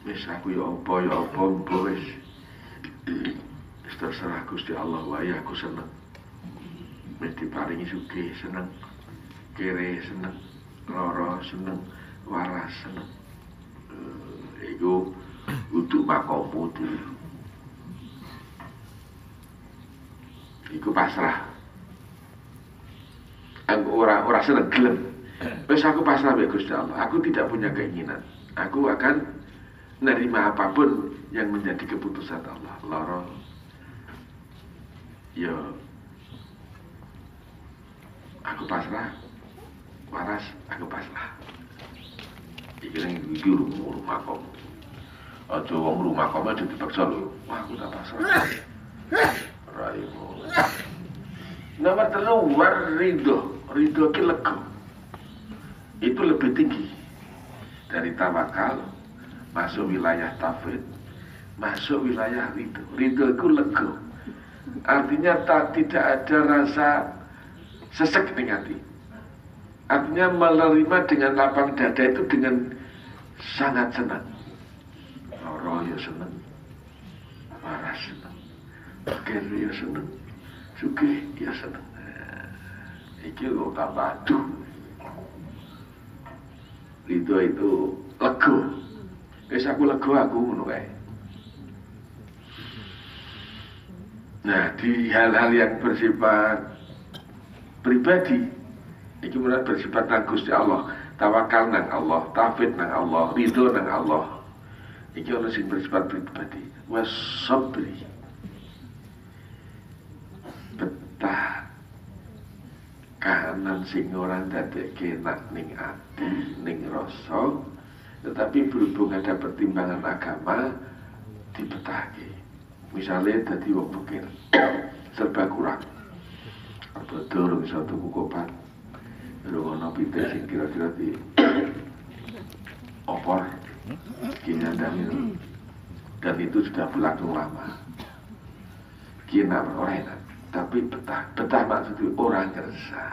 Wis aku ya apa wis. Wis terserah Gusti Allah wae aku seneng. Wis diparingi sugih seneng, kere seneng, lara seneng, waras seneng. Iku kudu makommu dulu. Iku pasrah. Aku ora seneng gelem. Wis aku pasrah mbek Gusti Allah. Aku tidak punya keinginan. Aku akan menerima apapun yang menjadi keputusan Allah. Lara ya aku pasrah, waras aku pasrah. Iki nang iki rumah kamu. Aja wong rumah kamu aja dipaksa lho. Wah, aku tak pasrah. Raimu. Nomor 3 ridho. Ridho ki lega. Itu lebih tinggi dari tawakal, masuk wilayah tafwid, masuk wilayah ridho. Ridho itu lega. Artinya tidak ada rasa sesek di hati. Artinya menerima dengan lapang dada itu dengan sangat senang. Lara ya senang, waras senang, kere ya senang, sugih ya senang. Iki lho tambah aduh. Itu lega. Wis aku lega aku ngono kae. Nah, di hal-hal yang bersifat pribadi, iki mulai bersifat nang Gusti Allah, tawakal nang Allah, tafwid nang Allah, ridho nang Allah. Iki ana sing bersifat pribadi. Wasabri. Betah kahanan sing ora dadekke nak ning ati, ning rasa, tetapi berhubung ada pertimbangan agama dibetahke. Misalnya dadi wong pikir serba kurang. Apa durung iso tuku kopat. Durung ana pitik sing kira-kira di opor kinandang. Dan itu sudah berlangsung lama. Kina ora enak, tapi betah maksudnya orang kersa.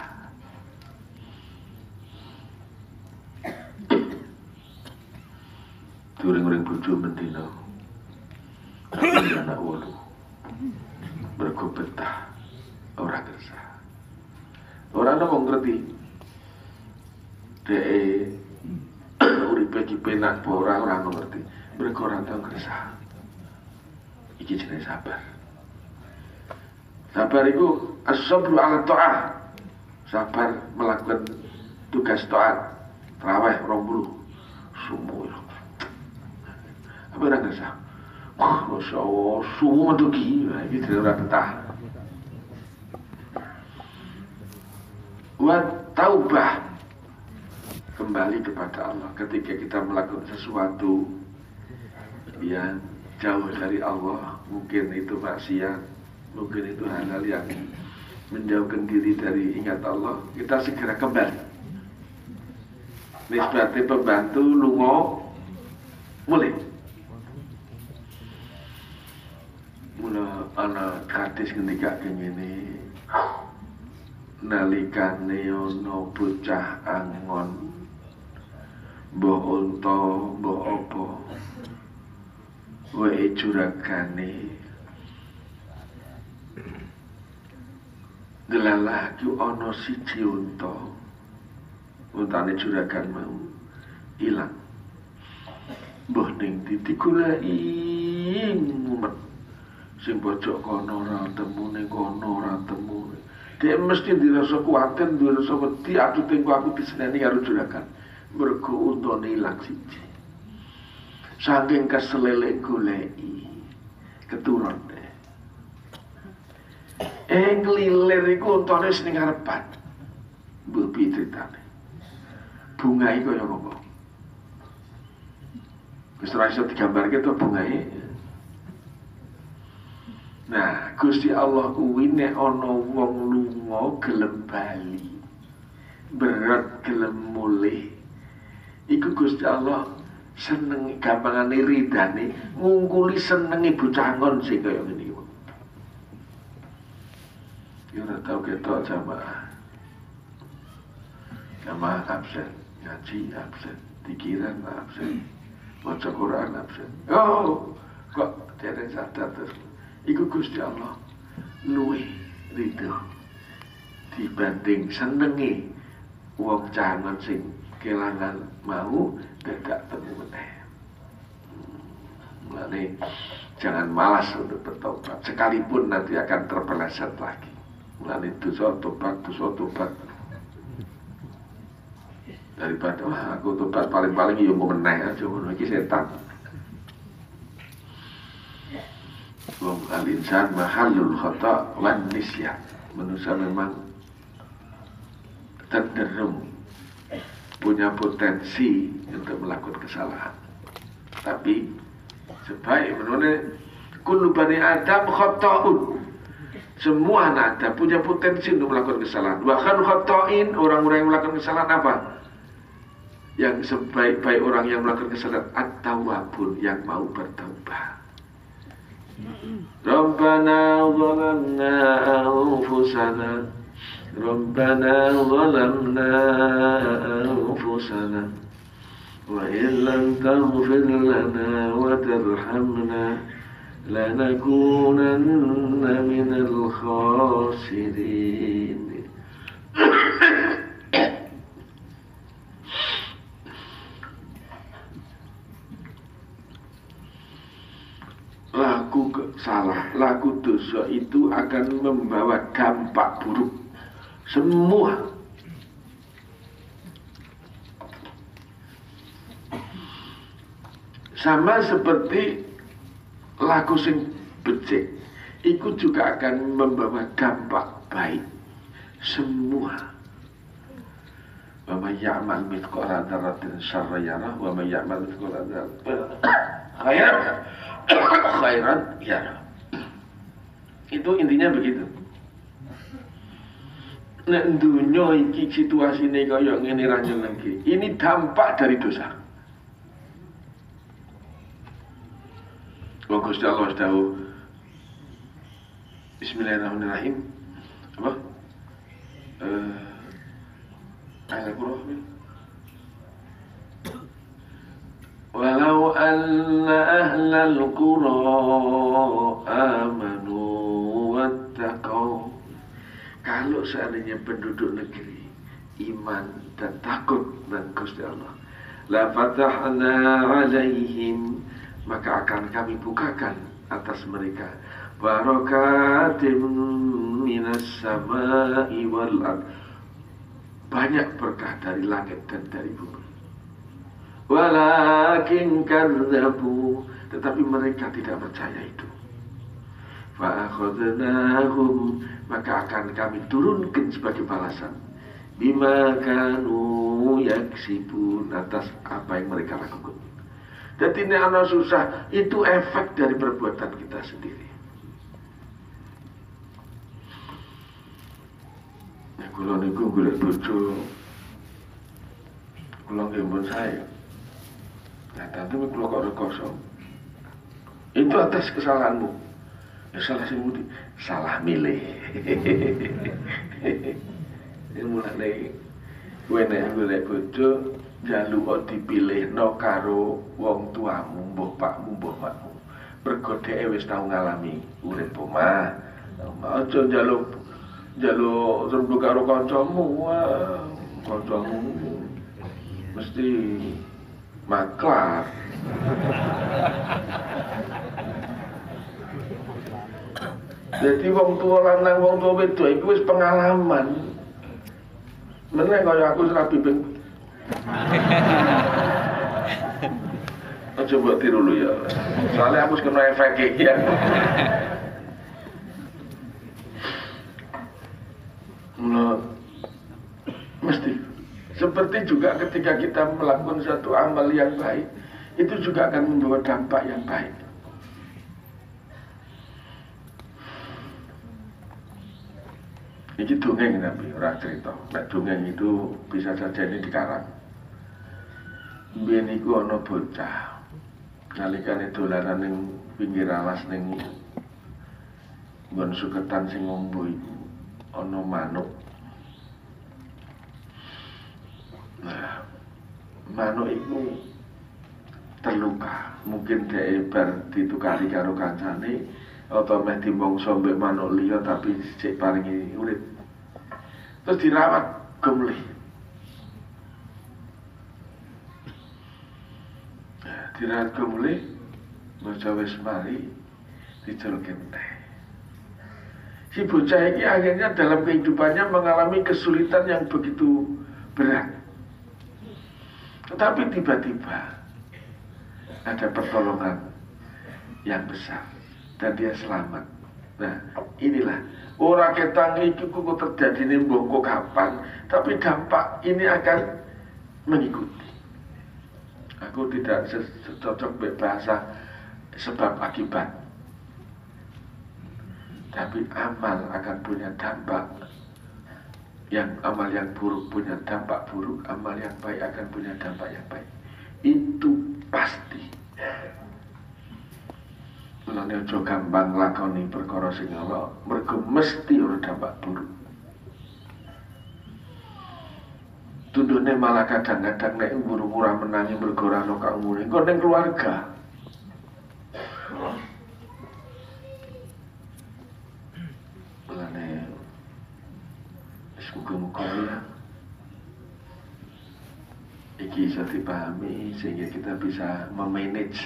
Durung-durung bojo mendina. Tapi anak 8. Mergo betah ora kersa. Ora ana wong ngerti. Uripe iki penak apa ora ngerti. Mergo ora tau kersa. Iki jenenge sabar. Sabar iku as-sabru 'ala ta'ah. Sabar melakukan tugas taat. Tarawih 20 subuh. Apa ora kersa? Masya Allah, subuh medugi, ini tidak betah. Wa taubah, kembali kepada Allah. Ketika kita melakukan sesuatu yang jauh dari Allah, mungkin itu maksiat, mungkin itu hal-hal yang menjauhkan diri dari ingat Allah, kita segera kembali. Nisbati pembantu lungo mulai. Mula ana gadis ketika ngene nalikane ana bocah angon mbok unta mbok apa wae juragane delalaki ana siji unta untane juragan mau ilang mbah ning ditigoleki ngumet sing pojok kono ora temu ning kono ora temu. Dia mesti dirasa kuwatir, dirasa wedi aku tengko aku diseneni karo juragan. Mergo untane ilang siji. Saking keselelek goleki keturun deh. Nglilir iku untane wis ning ngarepan. Mbok piye critane? Bungae kaya apa? Wis ora iso digambarke to bungae. Nah, Gusti Allah kuwi nek ana wong lunga gelem bali, berat gelem mulih. Iku Gusti Allah seneng gampangane ridane ngungkuli senenge bocah ngon sing kaya ngene iki. Ya ora tau ketok jamaah. Jamaah absen, ngaji absen, pikiran absen, maca Quran absen. Oh, kok dereng sadar terus. Iku Gusti Allah luwih ridho dibanding senenge wong jangan sing kelangan mau dadak temu meneh. Mulane jangan malas untuk bertobat sekalipun nanti akan terpeleset lagi. Mulane dosa tobat daripada aku tobat paling-paling yo meneh aja ngono iki setan. Wong al-insan mahallul khata' wan nisyan. Manusia memang cenderung punya potensi untuk melakukan kesalahan. Tapi sebaik menurut kullu bani Adam khata'un. Semua anak Adam punya potensi untuk melakukan kesalahan. Bahkan khata'in, orang-orang yang melakukan kesalahan apa? Yang sebaik-baik orang yang melakukan kesalahan at-tawwabun, yang mau bertaubat. Rabbana zalamna anfusana wa illam taghfir lana wa tarhamna lanakunanna minal khasirin. Laku dosa itu akan membawa dampak buruk semua. Sama seperti laku sing becik, itu juga akan membawa dampak baik semua. Wa may ya'mal mithqala dzarratin syarran yarah wa may ya'mal mithqala dzarratin khairan yarah. Itu intinya begitu. Nek dunya iki situasine kaya ngene ra nyenengke. Ini dampak dari dosa. Wong Gusti Allah dawuh Bismillahirrahmanirrahim. Apa? Ayat Qur'an. Walau anna ahlal qura amanu wattaqau. Kalau seandainya penduduk negeri iman dan takut dengan Gusti Allah, la fatahna alaihim, maka akan kami bukakan atas mereka barakatim minas samai wal ard, banyak berkah dari langit dan dari bumi. Walakin kadzabu, tetapi mereka tidak percaya itu. Fa akhadnahum, maka akan kami turunkan sebagai balasan bima kanu yaksibun, atas apa yang mereka lakukan. Jadi ini anak susah, itu efek dari perbuatan kita sendiri. Nah, kalau niku golek bojo, kalau nggih saya, nah tentu kalau kok kosong, itu atas kesalahanmu. Ya salah sing mudi, salah milih. Ini mulane kowe nek golek bojo njaluk dipilihno karo wong tuamu, mbah pakmu, mbah makmu. Mergo dheke wis tau ngalami urip omah. Aja njaluk rembug karo kancamu. Kancamu mesti maklar. Jadi wong tua lanang, wong tua wedok iku wis pengalaman. Meneh kaya aku serabi ping. Aja mbok tiru lho ya. Soalnya aku kena efek iki ya. Nah, mesti seperti juga ketika kita melakukan satu amal yang baik, itu juga akan membawa dampak yang baik. Ini dongeng tapi orang cerita. Nek dongeng itu bisa saja ini dikarang. Biyen iku ana bocah. Nalikane dolanan ning pinggir alas ning nggon suketan sing ngombo iku ana manuk. Nah, manuk iku terluka. Mungkin dhek bar ditukari karo kancane, atau meh dimongso mbek manuk liya tapi sik paringi urip. Terus dirawat gemlih. Dirawat gemlih, bocah wis mari diceluke meneh. Si bocah ini akhirnya dalam kehidupannya mengalami kesulitan yang begitu berat. Tetapi tiba-tiba ada pertolongan yang besar dan dia selamat. Nah, inilah ora ketang iki kok terjadi ning mbok kapan, tapi dampak ini akan mengikuti. Aku tidak cocok bahasa sebab akibat. Tapi amal akan punya dampak. Yang amal yang buruk punya dampak buruk, amal yang baik akan punya dampak yang baik. Itu pasti. Mulane aja gampang lakoni perkara sing ala, mergo mesti ora dampak buruk. Tundune malah kadang-kadang nek mburu-murah menangi mergo ora ono kaumune, engko ning keluarga. Mulane muga-muga ya iki bisa dipahami sehingga kita bisa memanage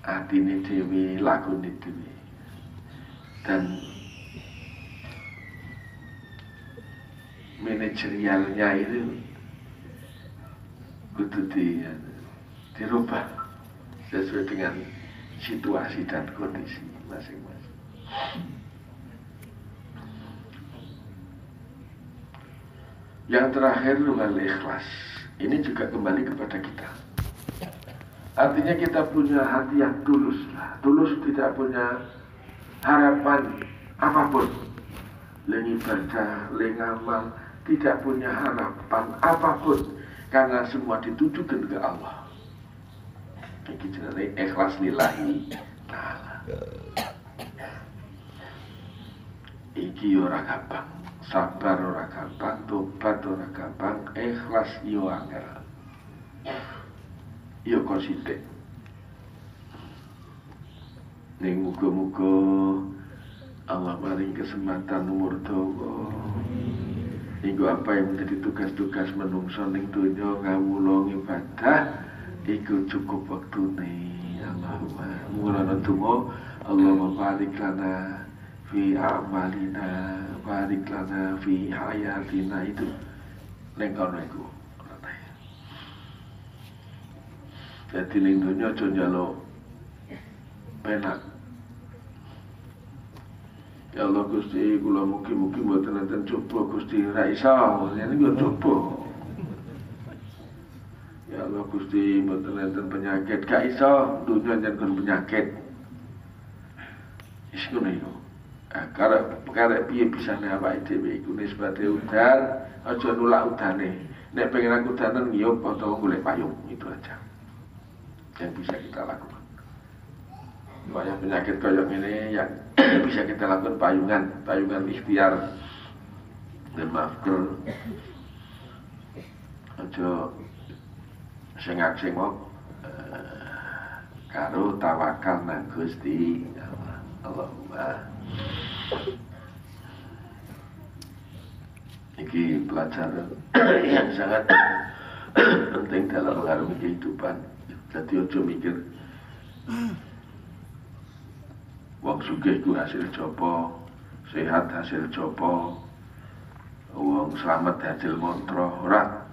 atine dhewe, lakune dhewe. Dan manajerialnya itu kudu dirubah sesuai dengan situasi dan kondisi masing-masing. Yang terakhir dengan ikhlas. Ini juga kembali kepada kita. Artinya kita punya hati yang tulus lah. Tulus tidak punya harapan apapun. Leng ibadah, leng amal, tidak punya harapan apapun. Karena semua ditujukan ke Allah. Iki jenenge ikhlas lillahi ta'ala. Iki ora gampang. Sabar ora gampang, tobat ora gampang, ikhlas yo angel. ya kok sithik. Ning muga-muga Allah maring kesempatan umur dawa. Iku apa yang menjadi tugas-tugas menungso ning donya ngawula ibadah iku cukup waktune. Allahumma mulana donga Allahumma barik lana fi amalina barik lana fi hayatina itu ning kono iku. Jadi ning donya aja njaluk penak. Ya Allah Gusti, kula mugi-mugi mboten enten coba Gusti ra iso, yen niku coba. Ya Allah Gusti, mboten enten penyakit, gak iso dunya njen penyakit. Wis ngono iku. Karep piye bisane awake dhewe iku nisbate udan, aja nolak udane. Nek pengen aku udanan ngiyup atau golek payung, itu aja yang bisa kita lakukan. Banyak penyakit kayak ini yang bisa kita lakukan payungan ikhtiar dan masker aja sengak-sengok karo tawakal nang Gusti Allahumma. Ini pelajaran yang sangat penting dalam mengarungi kehidupan. Jadi aja mikir wong sugih ku hasil jopo, sehat hasil jopo, wong selamat hasil montroh, ora.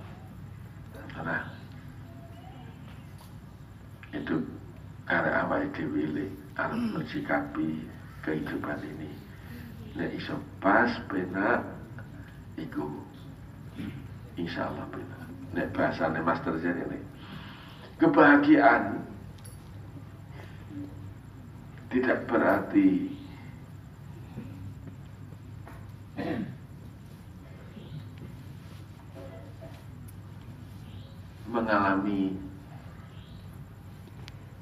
Nah, itu karena awake dhewe arep mensikapi kehidupan ini. Nek iso pas penak iku insyaallah penak. Nek bahasane Master Zen ini kebahagiaan tidak berarti mengalami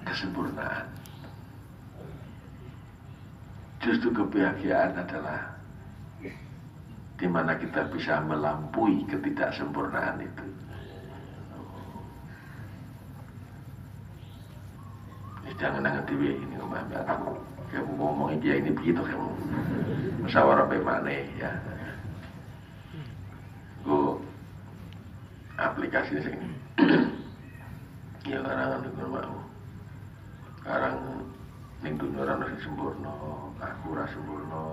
kesempurnaan. Justru kebahagiaan adalah di mana kita bisa melampaui ketidaksempurnaan itu. Jangan nangan TV ini kamu ngomongin dia ini begitu kamu musyawarah bagaimana ya. Gue aplikasi ini ya karangan itu mau karang ning dunia orang masih sempurna, aku rasa sempurna.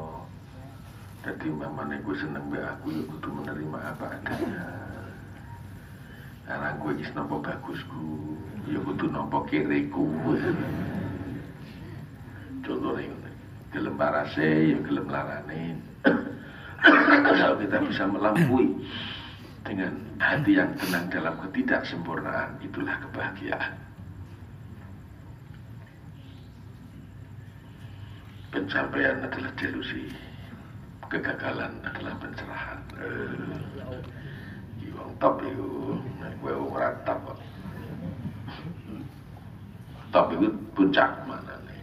Jadi mamane gue seneng be aku ya kudu menerima apa adanya. Karena gue is nopo bagusku, ya kudu nopo kiriku. Contohnya gelem parase, ya gelem larane. Kalau kita bisa melampaui dengan hati yang tenang dalam ketidaksempurnaan, itulah kebahagiaan. Pencapaian adalah delusi, kegagalan adalah pencerahan. Wong top itu, gue wong top kok. Top itu puncak mana nih?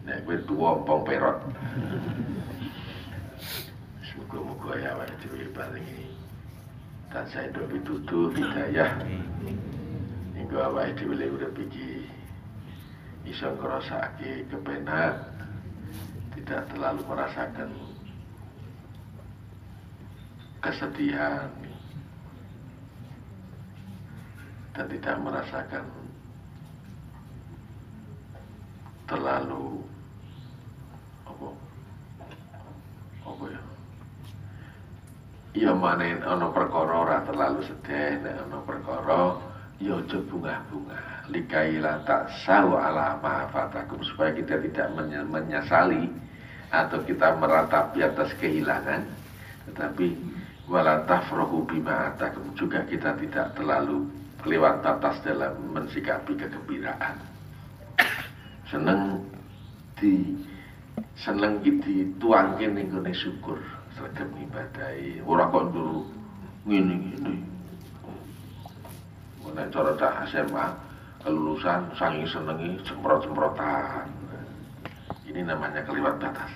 Nek gue tua pong perot. Semoga-moga ya wae dhewe paringi tansah hidup pituduh hidayah. Hingga awake dhewe urip iki iso ngrasakake kepenak, tidak terlalu merasakan kesedihan dan tidak merasakan terlalu apa ya? Ya manen ana perkara ora terlalu sedih, nek ana perkara ya aja bunga-bunga. Likaila tak saw ala ma fatakum, supaya kita tidak menyesali atau kita meratapi atas kehilangan, tetapi wala tafrahu bima atakum, juga kita tidak terlalu lewat batas dalam mensikapi kegembiraan. Seneng dituangke ning gone syukur sregep ngibadahi, ora kok nduru ngene-ngene. Nek cara cah SMA kelulusan saking senengi semprot-semprotan. Ini namanya kelewat batas.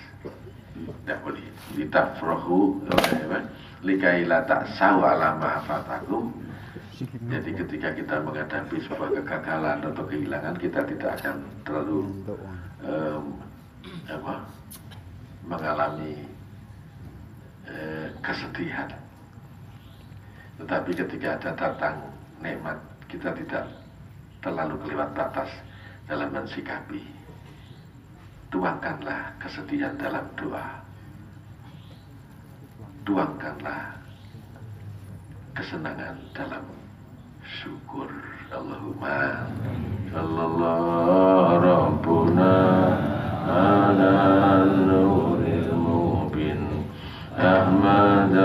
Tidak boleh. Litafrahu likaila ta'saw ala ma fatakum, Jadi ketika kita menghadapi sebuah kegagalan atau kehilangan, kita tidak akan terlalu mengalami kesedihan. Tetapi ketika ada datang nikmat, kita tidak terlalu kelewat batas dalam mensikapi. Tuangkanlah kesedihan dalam doa. Tuangkanlah kesenangan dalam syukur. Allahumma sallallahu rabbuna ala nuril mubin Ahmad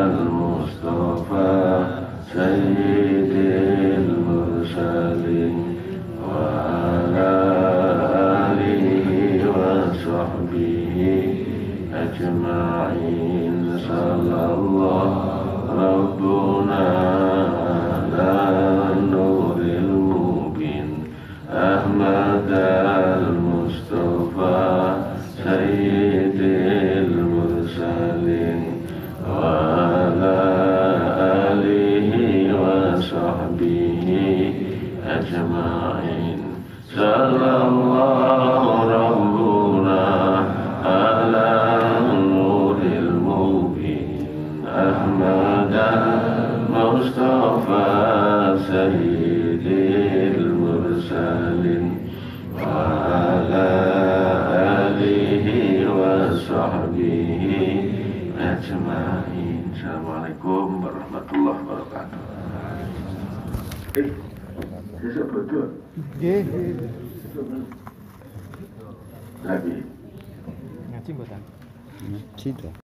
al-Mustafa Sayyidil Mursalin wa ala alihi wa sahbihi ajma'in. Sallallahu rabbuna ala nuril mubin Ahmad al-Mustafa Sayyidil Mursalin wa ala alihi wa sahbihi ajma'in. Sallallahu rabbuna ala nuril mubin Ahmad al-Mustafa Sayyidil Mursalin wa ala alihi wa sahbihi ajma'in. Assalamualaikum warahmatullahi wabarakatuh. Besok betul. Lagi. Ngaji mboten? Ngaji to.